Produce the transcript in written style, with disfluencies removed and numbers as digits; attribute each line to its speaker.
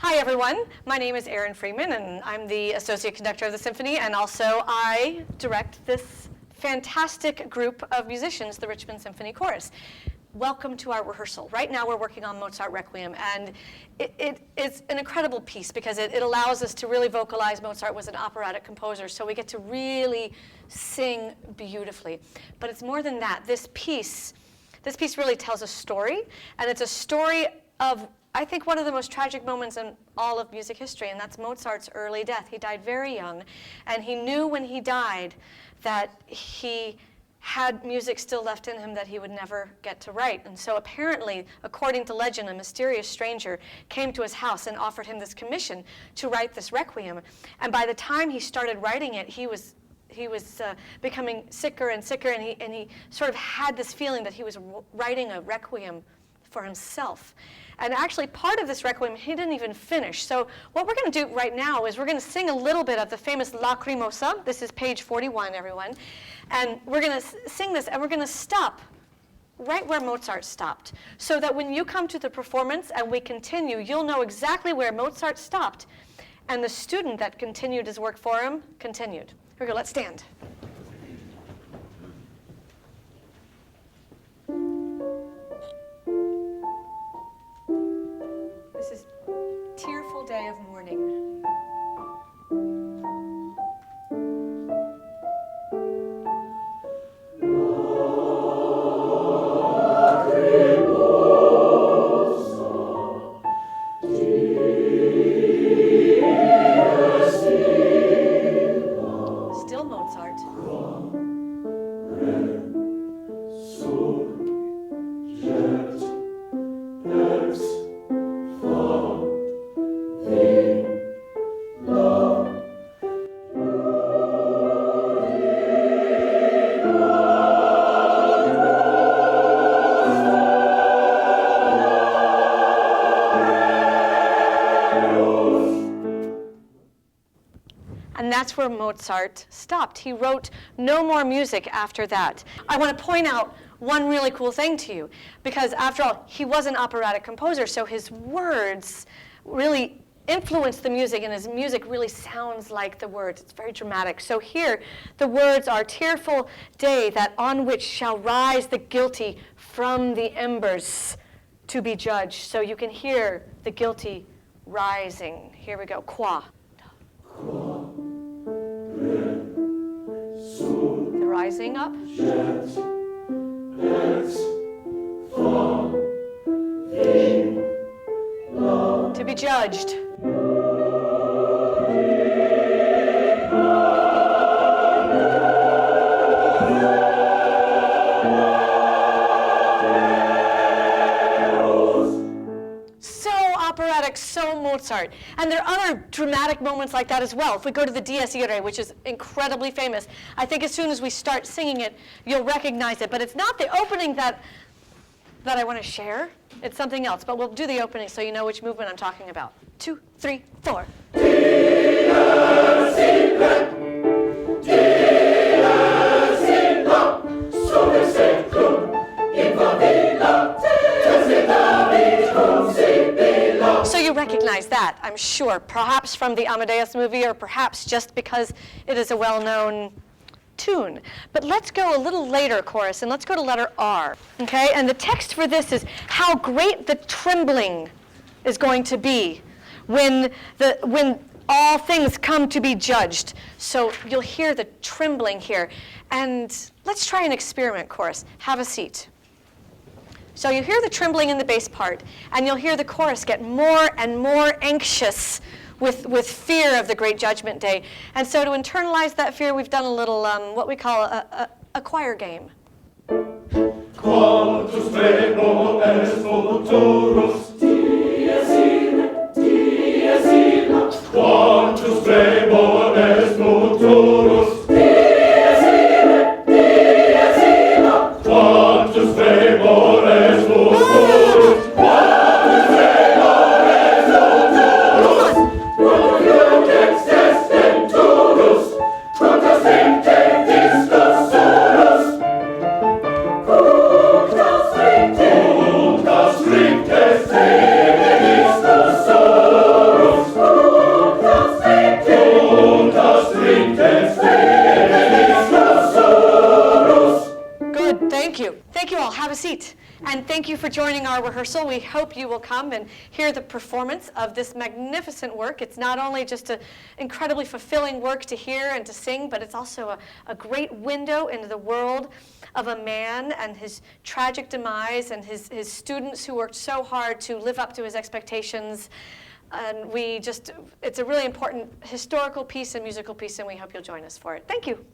Speaker 1: Hi everyone, my name is Erin Freeman and I'm the Associate Conductor of the Symphony, and also I direct this fantastic group of musicians, the Richmond Symphony Chorus. Welcome to our rehearsal. Right now we're working on Mozart Requiem, and it's an incredible piece because it allows us to really vocalize Mozart was an operatic composer, so we get to really sing beautifully. But it's more than that. This piece really tells a story, and it's a story of, I think, one of the most tragic moments in all of music history, and that's Mozart's early death. He died very young, and he knew when he died that he had music still left in him that he would never get to write. And so apparently, according to legend, a mysterious stranger came to his house and offered him this commission to write this Requiem. And by the time he started writing it, he was becoming sicker and sicker, and he sort of had this feeling that he was writing a Requiem for himself. And actually, part of this Requiem he didn't even finish. So what we're going to do right now is we're going to sing a little bit of the famous Lacrimosa. This is page 41, everyone. And we're going to sing this, and we're going to stop right where Mozart stopped, so that when you come to the performance and we continue, you'll know exactly where Mozart stopped, and the student that continued his work for him continued. Here we go. Let's stand. This is Tearful Day of Mourning. Still Mozart. And that's where Mozart stopped. He wrote no more music after that. I want to point out one really cool thing to you, because after all, he was an operatic composer, so his words really influence the music, and his music really sounds like the words. It's very dramatic. So here, the words are, "Tearful day, that on which shall rise the guilty from the embers to be judged." So you can hear the guilty rising. Here we go. Qua. The rising up. To be judged. Operatic, so Mozart. And there are other dramatic moments like that as well. If we go to the Dies Irae, which is incredibly famous, I think as soon as we start singing it, you'll recognize it. But it's not the opening that I want to share. It's something else. But we'll do the opening so you know which movement I'm talking about. 2, 3, 4. So you recognize that, I'm sure, perhaps from the Amadeus movie, or perhaps just because it is a well-known tune. But let's go a little later, chorus, and let's go to letter R, okay? And the text for this is how great the trembling is going to be when all things come to be judged. So you'll hear the trembling here. And let's try an experiment, chorus. Have a seat. So you hear the trembling in the bass part, and you'll hear the chorus get more and more anxious with fear of the great judgment day. And so to internalize that fear, we've done a little, what we call a choir game.
Speaker 2: Quantus tremor est motorus, dies irae, dies irae. Quantus tremor est motorus, dies irae, dies irae. Quantus tremor est motorus, quantus tremor est motorus. Quod textes venturus, quantas tempte discus solus. Cunctas strictes
Speaker 1: have a seat. And thank you for joining our rehearsal. We hope you will come and hear the performance of this magnificent work. It's not only just an incredibly fulfilling work to hear and to sing, but it's also a great window into the world of a man and his tragic demise and his students who worked so hard to live up to his expectations. And it's a really important historical piece and musical piece, and we hope you'll join us for it. Thank you.